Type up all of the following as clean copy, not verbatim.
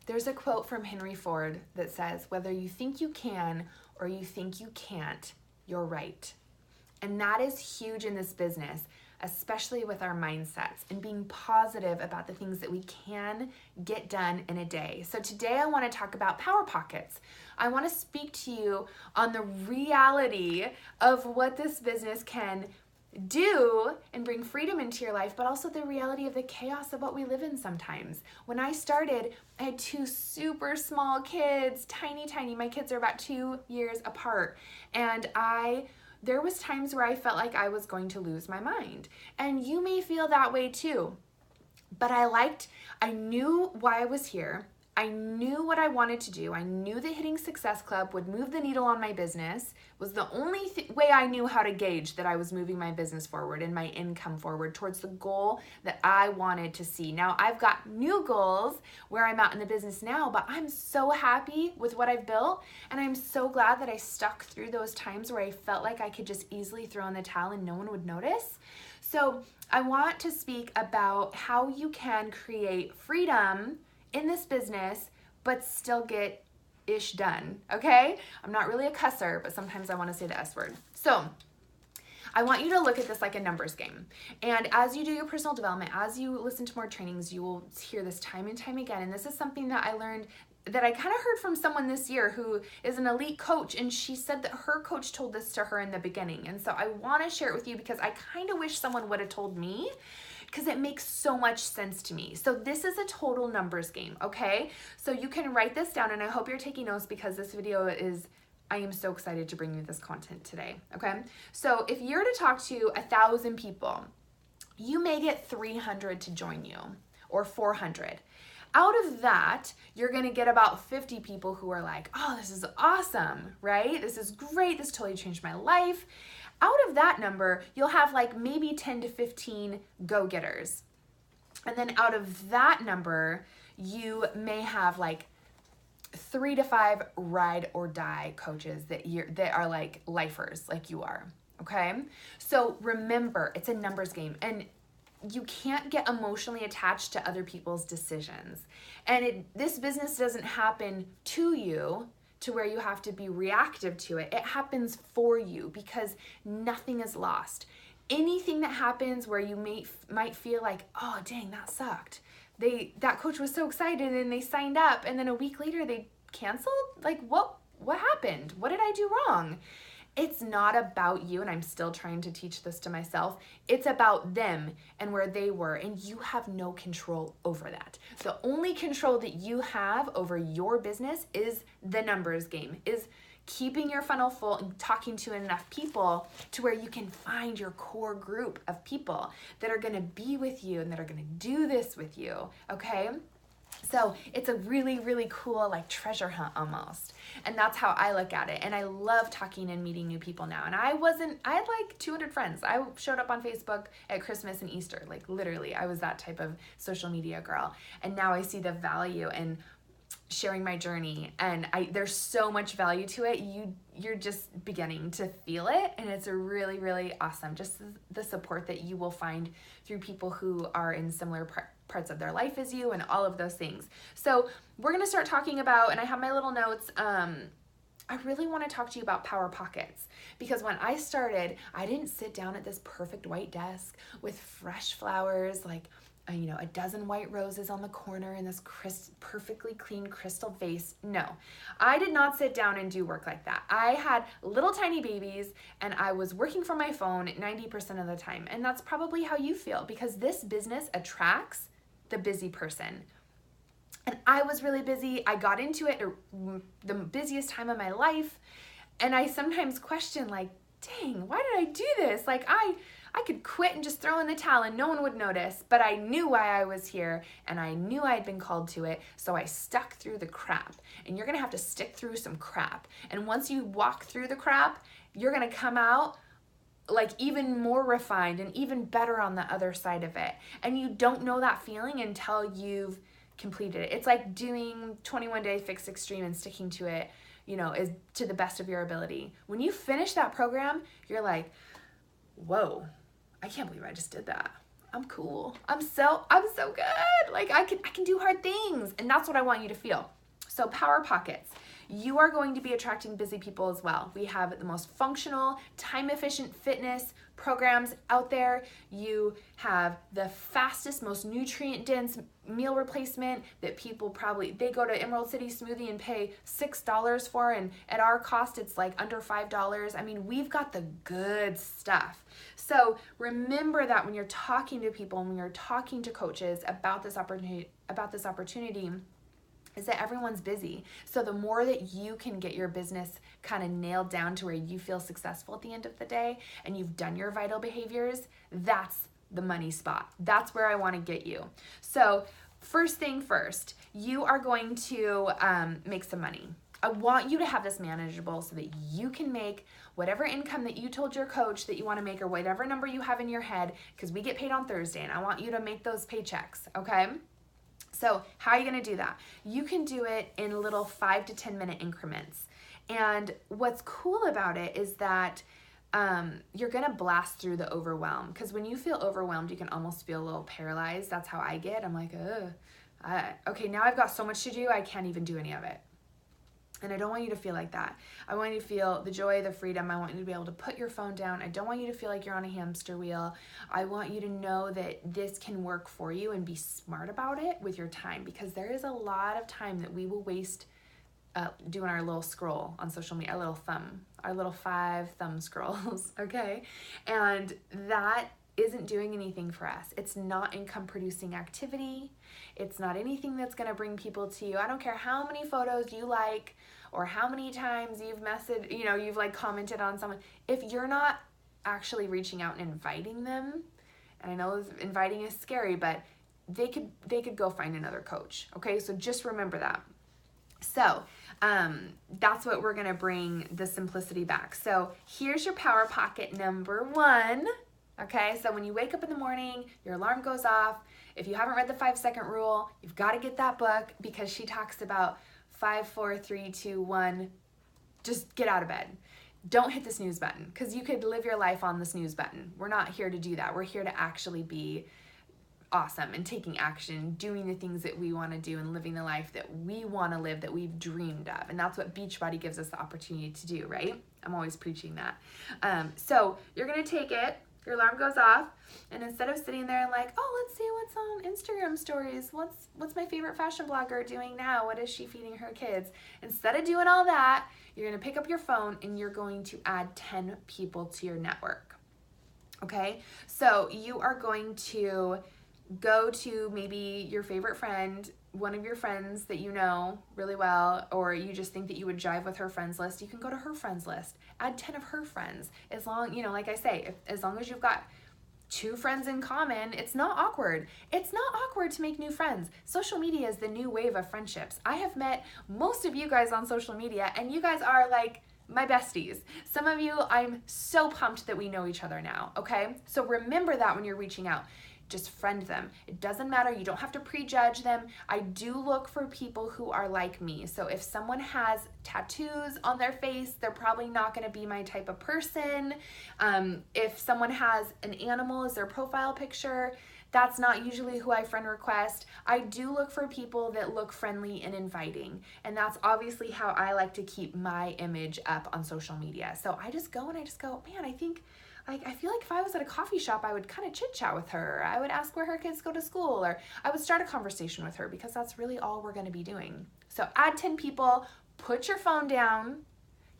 There's a quote from Henry Ford that says, whether you think you can or you think you can't, you're right. And that is huge in this business, especially with our mindsets and being positive about the things that we can get done in a day. So today I want to talk about power pockets. I want to speak to you on the reality of what this business can do and bring freedom into your life, but also the reality of the chaos of what we live in sometimes. When I started, I had 2 super small kids, tiny. My kids are about 2 years apart. And there was times where I felt like I was going to lose my mind. And you may feel that way too. But I knew why I was here. I knew what I wanted to do. I knew that hitting Success Club would move the needle on my business. Was the only way I knew how to gauge that I was moving my business forward and my income forward towards the goal that I wanted to see. Now, I've got new goals where I'm at in the business now, but I'm so happy with what I've built, and I'm so glad that I stuck through those times where I felt like I could just easily throw in the towel and no one would notice. So I want to speak about how you can create freedom in this business, but still get ish done, okay? I'm not really a cusser, but sometimes I want to say the S word. So I want you to look at this like a numbers game. And as you do your personal development, as you listen to more trainings, you will hear this time and time again. And this is something that I learned, that I kind of heard from someone this year who is an elite coach, and she said that her coach told this to her in the beginning. And so I want to share it with you because I kind of wish someone would have told me, because it makes so much sense to me. So this is a total numbers game, okay? So you can write this down, and I hope you're taking notes because this video I am so excited to bring you this content today, okay? So if you're to talk to 1,000 people, you may get 300 to join you, or 400. Out of that, you're gonna get about 50 people who are like, oh, this is awesome, right? This is great, this totally changed my life. Out of that number, you'll have like maybe 10 to 15 go-getters. And then out of that number, you may have like 3 to 5 ride or die coaches that are like lifers, like you are, okay? So remember, it's a numbers game, and you can't get emotionally attached to other people's decisions. And this business doesn't happen to you to where you have to be reactive to it. It happens for you because nothing is lost. Anything that happens where you might feel like, oh, dang, that sucked. That coach was so excited and they signed up, and then a week later they canceled? Like, what happened? What did I do wrong? It's not about you, and I'm still trying to teach this to myself. It's about them and where they were, and you have no control over that. The only control that you have over your business is the numbers game, is keeping your funnel full and talking to enough people to where you can find your core group of people that are gonna be with you and that are gonna do this with you, okay? So it's a really, really cool like treasure hunt almost. And that's how I look at it. And I love talking and meeting new people now. And I had like 200 friends. I showed up on Facebook at Christmas and Easter. Like literally, I was that type of social media girl. And now I see the value in sharing my journey. And there's so much value to it. You're just beginning to feel it. And it's really, really awesome. Just the support that you will find through people who are in similar parts of their life as you and all of those things. So we're going to start talking about, and I have my little notes, I really want to talk to you about power pockets, because when I started, I didn't sit down at this perfect white desk with fresh flowers, like, a dozen white roses on the corner and this perfectly clean crystal vase. No, I did not sit down and do work like that. I had little tiny babies and I was working from my phone 90% of the time. And that's probably how you feel, because this business attracts the busy person. And I was really busy. I got into it the busiest time of my life. And I sometimes question, like, dang, why did I do this? Like, I could quit and just throw in the towel and no one would notice, but I knew why I was here and I knew I had been called to it, so I stuck through the crap. And you're gonna have to stick through some crap. And once you walk through the crap, you're gonna come out like even more refined and even better on the other side of it. And you don't know that feeling until you've completed it. It's like doing 21 Day Fix Extreme and sticking to it, is to the best of your ability. When you finish that program, you're like, whoa, I can't believe I just did that. I'm cool. I'm so good. Like I can do hard things. And that's what I want you to feel. So power pockets. You are going to be attracting busy people as well. We have the most functional, time-efficient fitness programs out there. You have the fastest, most nutrient-dense meal replacement that people they go to Emerald City Smoothie and pay $6 for, and at our cost, it's like under $5. I mean, we've got the good stuff. So remember that when you're talking to people and when you're talking to coaches about this opportunity, is that everyone's busy. So the more that you can get your business kind of nailed down to where you feel successful at the end of the day and you've done your vital behaviors, that's the money spot. That's where I want to get you. So first thing first, you are going to make some money. I want you to have this manageable so that you can make whatever income that you told your coach that you want to make, or whatever number you have in your head, because we get paid on Thursday and I want you to make those paychecks, okay? So how are you going to do that? You can do it in little 5 to 10 minute increments. And what's cool about it is that you're going to blast through the overwhelm, because when you feel overwhelmed, you can almost feel a little paralyzed. That's how I get. I'm like, okay, now I've got so much to do, I can't even do any of it. And I don't want you to feel like that. I want you to feel the joy, the freedom. I want you to be able to put your phone down. I don't want you to feel like you're on a hamster wheel. I want you to know that this can work for you, and be smart about it with your time, because there is a lot of time that we will waste doing our little scroll on social media, our little 5 thumb scrolls, okay? And that isn't doing anything for us. It's not income producing activity. It's not anything that's going to bring people to you. I don't care how many photos you like or how many times you've you've like commented on someone. If you're not actually reaching out and inviting them, and I know inviting is scary, but they could go find another coach. Okay. So just remember that. So that's what we're going to bring the simplicity back. So here's your power pocket number 1. Okay, so when you wake up in the morning, your alarm goes off. If you haven't read the 5-second rule, you've got to get that book, because she talks about 5, 4, 3, 2, 1. Just get out of bed. Don't hit the snooze button, because you could live your life on the snooze button. We're not here to do that. We're here to actually be awesome and taking action, doing the things that we want to do, and living the life that we want to live, that we've dreamed of. And that's what Beachbody gives us the opportunity to do, right? I'm always preaching that. So you're going to take it. Your alarm goes off, and instead of sitting there and like, oh, let's see what's on Instagram stories, what's my favorite fashion blogger doing now, what is she feeding her kids, instead of doing all that, you're going to pick up your phone and you're going to add 10 people to your network. Okay, so you are going to go to maybe your favorite friend, one of your friends that you know really well, or you just think that you would jive with her friends list. You can go to her friends list, add 10 of her friends. As long, like I say, as long as you've got 2 friends in common, it's not awkward. It's not awkward to make new friends. Social media is the new wave of friendships. I have met most of you guys on social media, and you guys are like my besties. Some of you, I'm so pumped that we know each other now, okay? So remember that when you're reaching out. Just friend them. It doesn't matter. You don't have to prejudge them. I do look for people who are like me. So if someone has tattoos on their face, they're probably not going to be my type of person. If someone has an animal as their profile picture, that's not usually who I friend request. I do look for people that look friendly and inviting. And that's obviously how I like to keep my image up on social media. So I just go, man, I feel like if I was at a coffee shop, I would kind of chit chat with her. I would ask where her kids go to school, or I would start a conversation with her, because that's really all we're going to be doing. So add 10 people, put your phone down.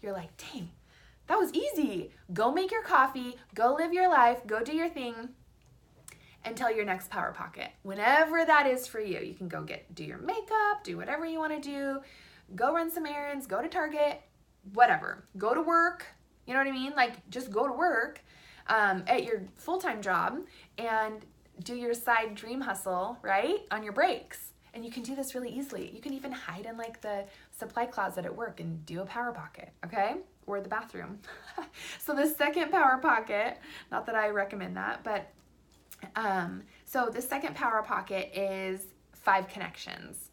You're like, dang, that was easy. Go make your coffee, go live your life, go do your thing until your next power pocket. Whenever that is for you, you can go do your makeup, do whatever you want to do, go run some errands, go to Target, whatever. Go to work. You know what I mean? Like, just go to work at your full-time job and do your side dream hustle, right, on your breaks. And you can do this really easily. You can even hide in like the supply closet at work and do a power pocket, okay? Or the bathroom. So the second power pocket, not that I recommend that, but so the second power pocket is 5 connections.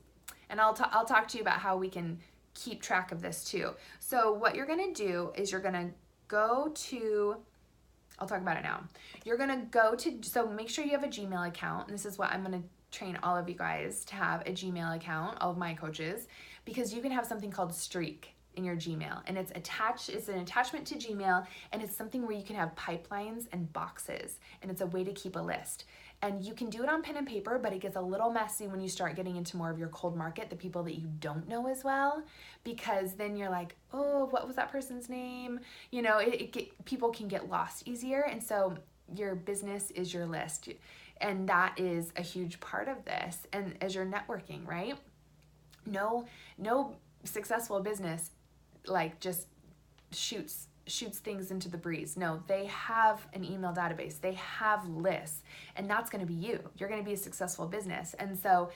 And I'll talk to you about how we can keep track of this too. So what you're going to do is you're going to go to I'll talk about it now. You're going to go to, so make sure you have a Gmail account. And this is what I'm going to train all of you guys to have a Gmail account, all of my coaches, because you can have something called Streak in your Gmail, and it's an attachment to Gmail, and it's something where you can have pipelines and boxes, and it's a way to keep a list. And you can do it on pen and paper, but it gets a little messy when you start getting into more of your cold market, the people that you don't know as well, because then you're like, oh, what was that person's name? You know, people can get lost easier. And so your business is your list. And that is a huge part of this. And as you're networking, right? No successful business like just shoots things into the breeze. No, they have an email database. They have lists, and that's going to be you. You're going to be a successful business. And so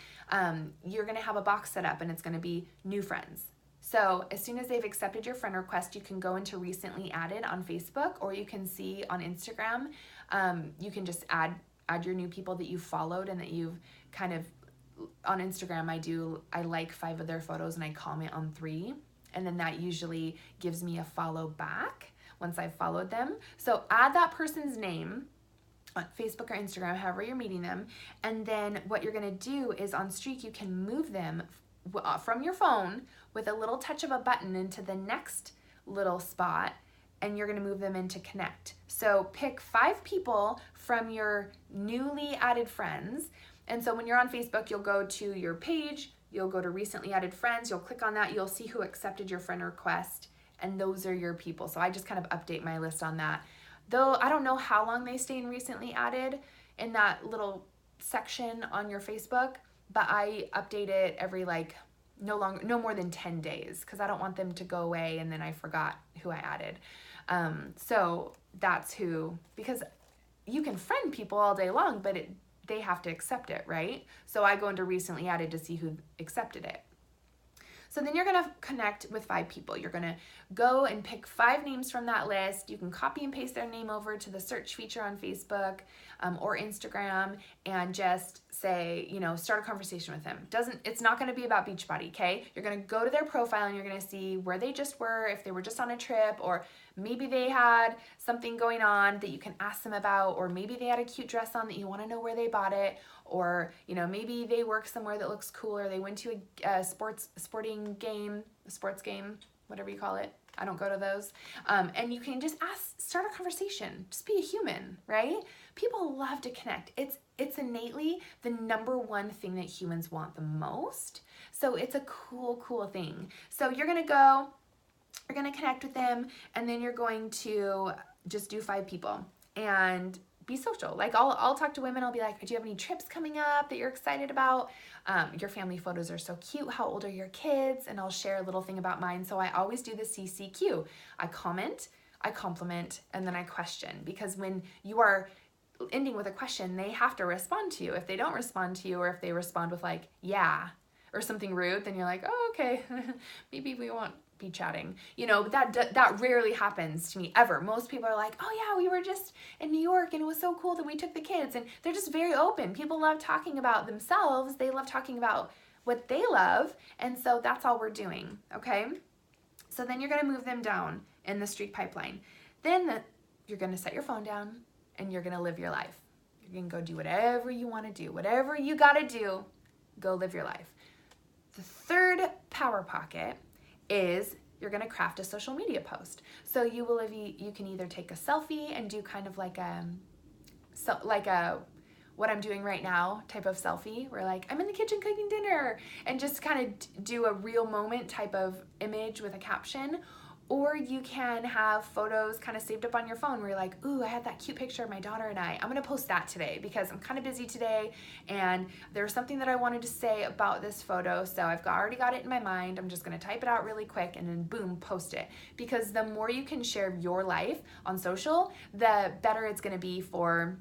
you're going to have a box set up, and it's going to be new friends. So as soon as they've accepted your friend request, you can go into recently added on Facebook, or you can see on Instagram. You can just add your new people that you've followed and that you've kind of, on Instagram, I like 5 of their photos and I comment on 3. And then that usually gives me a follow back once I've followed them. So add that person's name on Facebook or Instagram, however you're meeting them. And then what you're going to do is on Streak, you can move them from your phone with a little touch of a button into the next little spot, and you're going to move them into Connect. So pick 5 people from your newly added friends. And so when you're on Facebook, you'll go to your page, you'll go to recently added friends, you'll click on that, you'll see who accepted your friend request, and those are your people. So I just kind of update my list on that. Though I don't know how long they stay in recently added in that little section on your Facebook, but I update it every no more than 10 days, because I don't want them to go away and then I forgot who I added. So that's who, because you can friend people all day long, but they have to accept it, right? So I go into recently added to see who accepted it. So then you're going to connect with 5 people. You're going to go and pick 5 names from that list. You can copy and paste their name over to the search feature on Facebook or Instagram, and just say, start a conversation with them. It's not going to be about Beachbody, okay? You're going to go to their profile and you're going to see where they just were, if they were just on a trip, or maybe they had something going on that you can ask them about, or maybe they had a cute dress on that you want to know where they bought it, or maybe they work somewhere that looks cool, or they went to a sports game, whatever you call it. I don't go to those. And you can just start a conversation. Just be a human, right? People love to connect. It's innately the number one thing that humans want the most. So it's a cool thing. So you're going to connect with them, and then you're going to just do 5 people and be social. Like I'll talk to women. I'll be like, do you have any trips coming up that you're excited about? Your family photos are so cute. How old are your kids? And I'll share a little thing about mine. So I always do the CCQ. I comment, I compliment, and then I question, because when you are ending with a question, they have to respond to you. If they don't respond to you, or if they respond with like, yeah, or something rude, then you're like, oh, okay, maybe we won't be chatting. That rarely happens to me ever. Most people are like, oh yeah, we were just in New York and it was so cool that we took the kids. And they're just very open. People love talking about themselves. They love talking about what they love. And so that's all we're doing, okay? So then you're going to move them down in the Streak pipeline. Then you're going to set your phone down and you're going to live your life. You're going to go do whatever you want to do. Whatever you got to do, go live your life. The third power pocket is you're going to craft a social media post. So you can either take a selfie and do kind of like a what I'm doing right now type of selfie, where like I'm in the kitchen cooking dinner, and just kind of do a real moment type of image with a caption. Or you can have photos kind of saved up on your phone where you're like, ooh, I had that cute picture of my daughter and I'm going to post that today because I'm kind of busy today and there's something that I wanted to say about this photo. So I've already got it in my mind. I'm just going to type it out really quick and then boom, post it. Because the more you can share your life on social, the better it's going to be for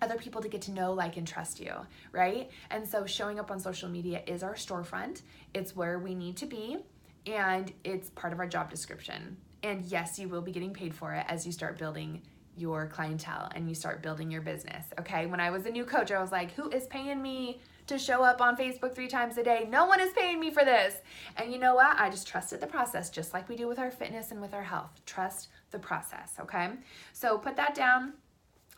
other people to get to know, like, and trust you, right? And so showing up on social media is our storefront. It's where we need to be. And it's part of our job description. And yes, you will be getting paid for it as you start building your clientele and you start building your business, okay? When I was a new coach, I was like, who is paying me to show up on Facebook 3 times a day. No one is paying me for this. And you know what? I just trusted the process, just like we do with our fitness and with our health. Trust the process, okay? So put that down.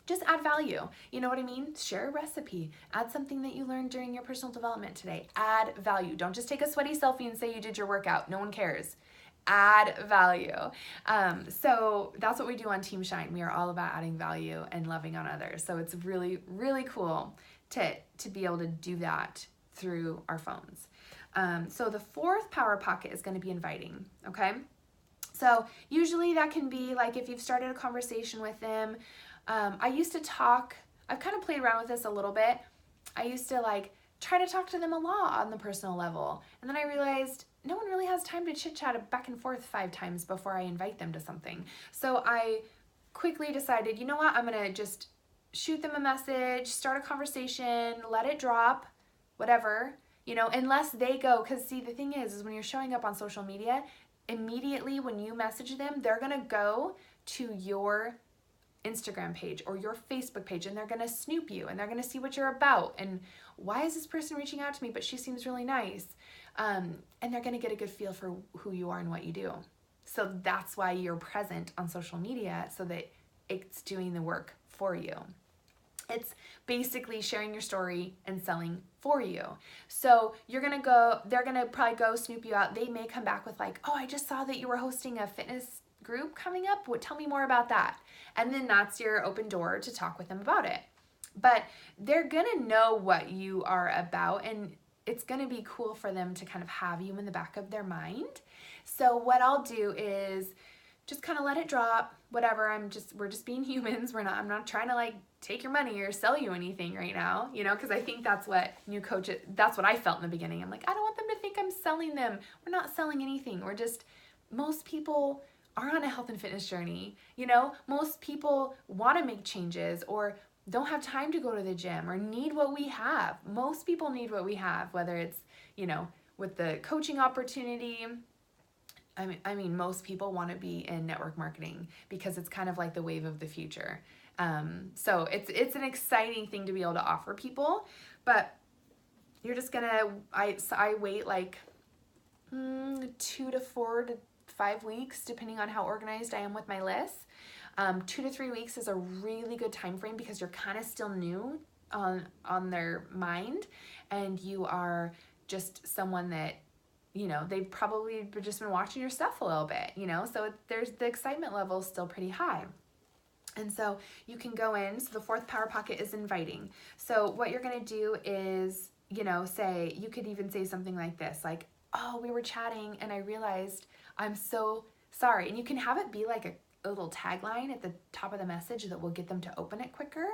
Just add value. You know what I mean? Share a recipe. Add something that you learned during your personal development today. Add value. Don't just take a sweaty selfie and say you did your workout. No one cares. Add value. So that's what we do on Team Shine. We are all about adding value and loving on others. So it's really, really cool to be able to do that through our phones. So the fourth power pocket is going to be inviting, okay? So usually that can be like if you've started a conversation with them. I used to talk, I've kind of played around with this a little bit. I used to like try to talk to them a lot on the personal level. And then I realized no one really has time to chit chat back and forth 5 times before I invite them to something. So I quickly decided, you know what, I'm going to just shoot them a message, start a conversation, let it drop, whatever, you know, unless they go, because see, the thing is when you're showing up on social media, immediately when you message them, they're going to go to your Instagram page or your Facebook page and they're going to snoop you and they're going to see what you're about and why is this person reaching out to me, but she seems really nice. And they're going to get a good feel for who you are and what you do. So that's why you're present on social media, so that it's doing the work for you. It's basically sharing your story and selling for you. So they're going to probably go snoop you out. They may come back with like, oh, I just saw that you were hosting a fitness group coming up. Tell me more about that. And then that's your open door to talk with them about it. But they're going to know what you are about, and it's going to be cool for them to kind of have you in the back of their mind. So what I'll do is just kind of let it drop, whatever. We're just being humans. I'm not trying to like take your money or sell you anything right now, you know, because I think that's what that's what I felt in the beginning. I'm like, I don't want them to think I'm selling them. We're not selling anything. Most people are on a health and fitness journey. You know, most people want to make changes or don't have time to go to the gym or need what we have. Most people need what we have, whether it's, you know, with the coaching opportunity. I mean, most people want to be in network marketing because it's kind of like the wave of the future. So it's an exciting thing to be able to offer people, but you're just gonna, I wait like 2 to 4 to 5 weeks, depending on how organized I am with my list. 2 to 3 weeks is a really good time frame because you're kind of still new on their mind, and you are just someone that, you know, they've probably just been watching your stuff a little bit, you know, so there's the excitement level is still pretty high. And so you can go in. So the fourth power pocket is inviting. So what you're going to do is, you know, you could even say something like this, like, oh, we were chatting and I realized I'm so sorry. And you can have it be like a little tagline at the top of the message that will get them to open it quicker.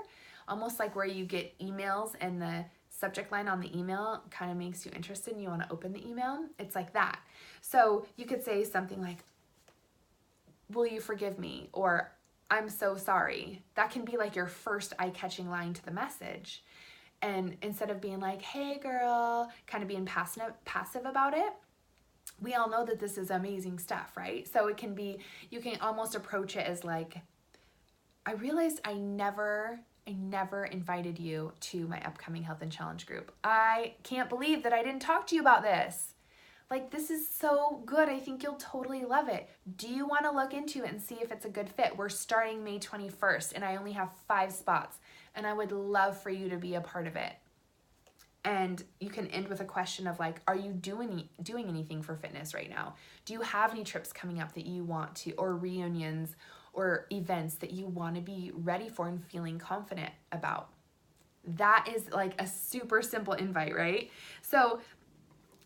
Almost like where you get emails and the subject line on the email kind of makes you interested and you want to open the email. It's like that. So you could say something like, will you forgive me? Or I'm so sorry. That can be like your first eye-catching line to the message. And instead of being like, hey girl, kind of being passive about it, we all know that this is amazing stuff, right? So it can be, you can almost approach it as like, I realized I never invited you to my upcoming Health and Challenge group. I can't believe that I didn't talk to you about this. Like, this is so good. I think you'll totally love it. Do you want to look into it and see if it's a good fit? We're starting May 21st and I only have 5 spots and I would love for you to be a part of it. And you can end with a question of like, are you doing anything for fitness right now? Do you have any trips coming up that you want to, or reunions or events that you want to be ready for and feeling confident about? That is like a super simple invite, right? So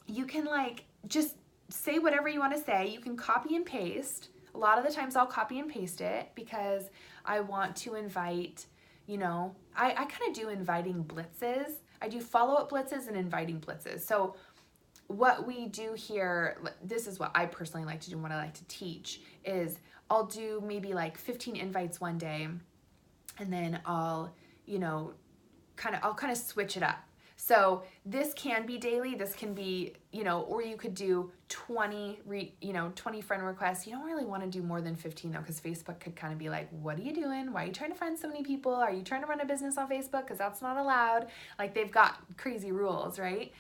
you can like just say whatever you want to say. You can copy and paste. A lot of the times I'll copy and paste it because I want to invite, you know, I kind of do inviting blitzes. I do follow-up blitzes and inviting blitzes. So what we do here, this is what I personally like to do and what I like to teach, is I'll do maybe like 15 invites one day, and then I'll, you know, I'll kind of switch it up. So this can be daily. This can be, or you could do 20 friend requests. You don't really want to do more than 15 though, because Facebook could kind of be like, what are you doing? Why are you trying to find so many people? Are you trying to run a business on Facebook? Because that's not allowed. Like, they've got crazy rules, right?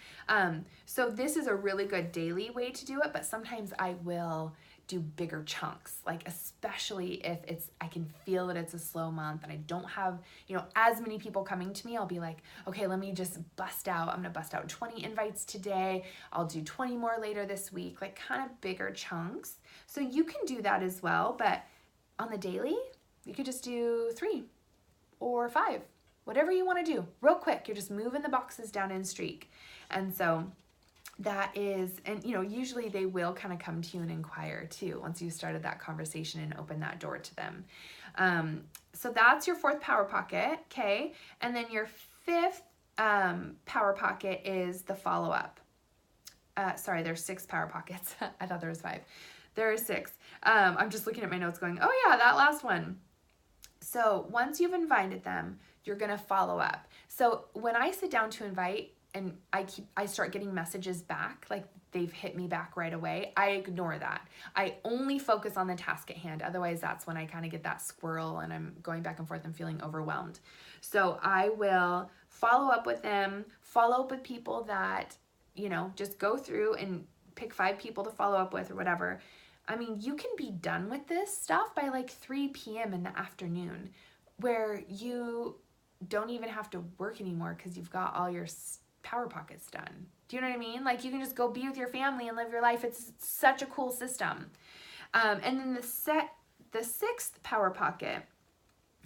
So this is a really good daily way to do it, but sometimes I will do bigger chunks, like especially if I can feel that it's a slow month and I don't have, as many people coming to me. I'll be like, okay, let me just I'm gonna bust out 20 invites today. I'll do 20 more later this week, like kind of bigger chunks. So you can do that as well, but on the daily, you could just do 3 or 5, whatever you wanna do, real quick. You're just moving the boxes down in streak. And so that is, and usually they will kind of come to you and inquire too once you started that conversation and open that door to them. So that's your 4th power pocket, okay? And then your 5th power pocket is the follow-up. Sorry, there's 6 power pockets. I thought there was 5. There are 6. I'm just looking at my notes going, oh yeah, that last one. So once you've invited them, you're gonna follow up. So when I sit down to invite, and I start getting messages back, like they've hit me back right away, I ignore that. I only focus on the task at hand. Otherwise, that's when I kind of get that squirrel and I'm going back and forth and feeling overwhelmed. So I will follow up with them, follow up with people that, just go through and pick 5 people to follow up with or whatever. I mean, you can be done with this stuff by like 3 p.m. in the afternoon, where you don't even have to work anymore because you've got all your power pockets done. Do you know what I mean? Like, you can just go be with your family and live your life. It's such a cool system. And then the 6th power pocket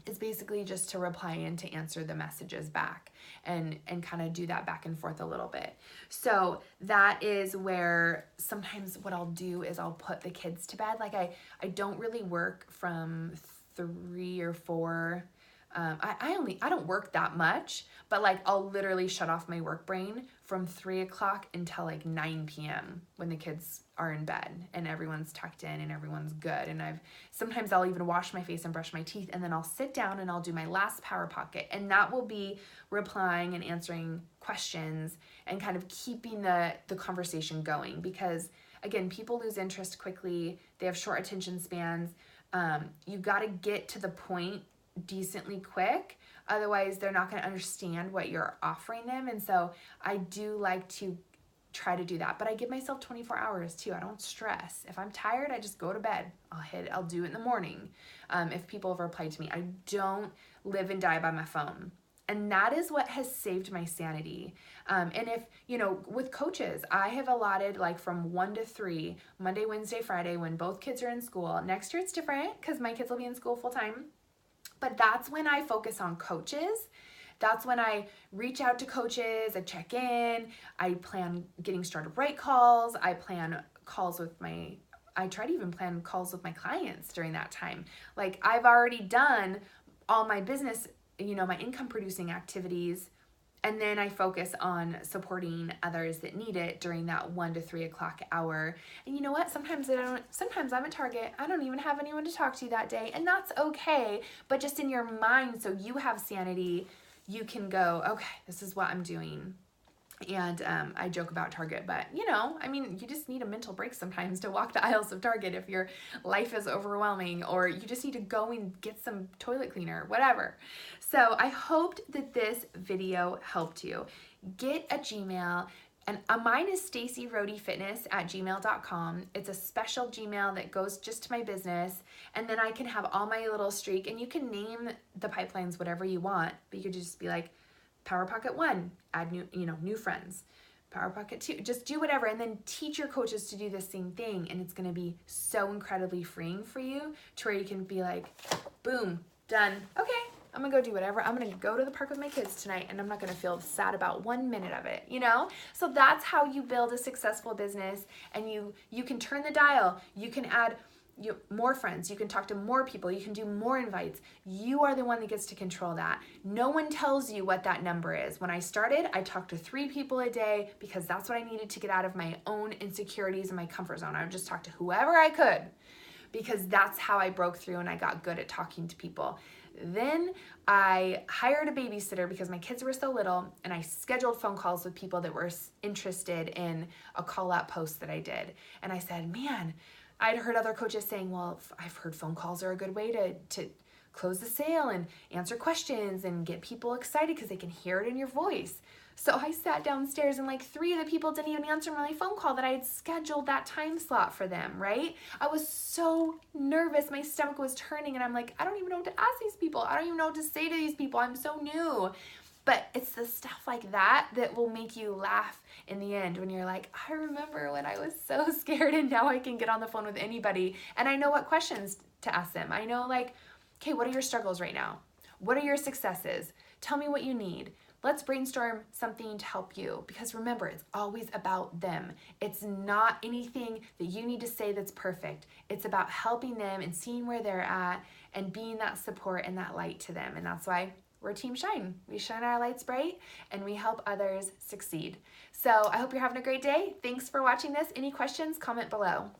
is basically just to reply and to answer the messages back and kind of do that back and forth a little bit. So that is where sometimes what I'll do is I'll put the kids to bed. Like, I don't really work from 3 or 4. I don't work that much, but like I'll literally shut off my work brain from 3 o'clock until like 9 p.m. when the kids are in bed and everyone's tucked in and everyone's good. And sometimes I'll even wash my face and brush my teeth, and then I'll sit down and I'll do my last power pocket, and that will be replying and answering questions and kind of keeping the conversation going, because again, people lose interest quickly. They have short attention spans. You got to get to the point decently quick, otherwise they're not going to understand what you're offering them. And so I do like to try to do that, but I give myself 24 hours too. I don't stress. If I'm tired, I just go to bed. I'll do it in the morning. If people have replied to me, I don't live and die by my phone. And that is what has saved my sanity. And if, with coaches, I have allotted like from 1 to 3, Monday, Wednesday, Friday, when both kids are in school. Next year it's different because my kids will be in school full time. But that's when I focus on coaches. That's when I reach out to coaches, I check in, I plan getting started right calls, I plan calls with I try to even plan calls with my clients during that time. Like, I've already done all my business, my income producing activities, and then I focus on supporting others that need it during that 1 to 3 o'clock hour. And you know what? Sometimes I'm at Target. I don't even have anyone to talk to that day, and that's okay. But just in your mind, so you have sanity, you can go, okay, this is what I'm doing. And I joke about Target, but you just need a mental break sometimes to walk the aisles of Target if your life is overwhelming, or you just need to go and get some toilet cleaner, whatever. So I hoped that this video helped you. Get a Gmail, and mine is stacyrodyfitness@gmail.com. It's a special Gmail that goes just to my business, and then I can have all my little streak, and you can name the pipelines whatever you want, but you could just be like, Power Pocket 1, add new friends. Power Pocket 2, just do whatever, and then teach your coaches to do the same thing, and it's going to be so incredibly freeing for you to where you can be like, boom, done. Okay, I'm going to go do whatever. I'm going to go to the park with my kids tonight, and I'm not going to feel sad about 1 minute of it, So that's how you build a successful business, and you can turn the dial. You can add more friends, you can talk to more people, you can do more invites. You are the one that gets to control that. No one tells you what that number is. When I started, I talked to 3 people a day because that's what I needed to get out of my own insecurities and my comfort zone. I would just talk to whoever I could because that's how I broke through and I got good at talking to people. Then I hired a babysitter because my kids were so little, and I scheduled phone calls with people that were interested in a call out post that I did. And I said, man, I'd heard other coaches saying, well, I've heard phone calls are a good way to close the sale and answer questions and get people excited because they can hear it in your voice. So I sat downstairs and like 3 of the people didn't even answer my phone call that I had scheduled that time slot for them, right? I was so nervous. My stomach was turning and I'm like, I don't even know what to ask these people. I don't even know what to say to these people. I'm so new. But it's the stuff like that that will make you laugh in the end when you're like, I remember when I was so scared and now I can get on the phone with anybody and I know what questions to ask them. I know like, okay, what are your struggles right now? What are your successes? Tell me what you need. Let's brainstorm something to help you, because remember, it's always about them. It's not anything that you need to say that's perfect. It's about helping them and seeing where they're at and being that support and that light to them. And that's why we're Team Shine. We shine our lights bright and we help others succeed. So I hope you're having a great day. Thanks for watching this. Any questions, comment below.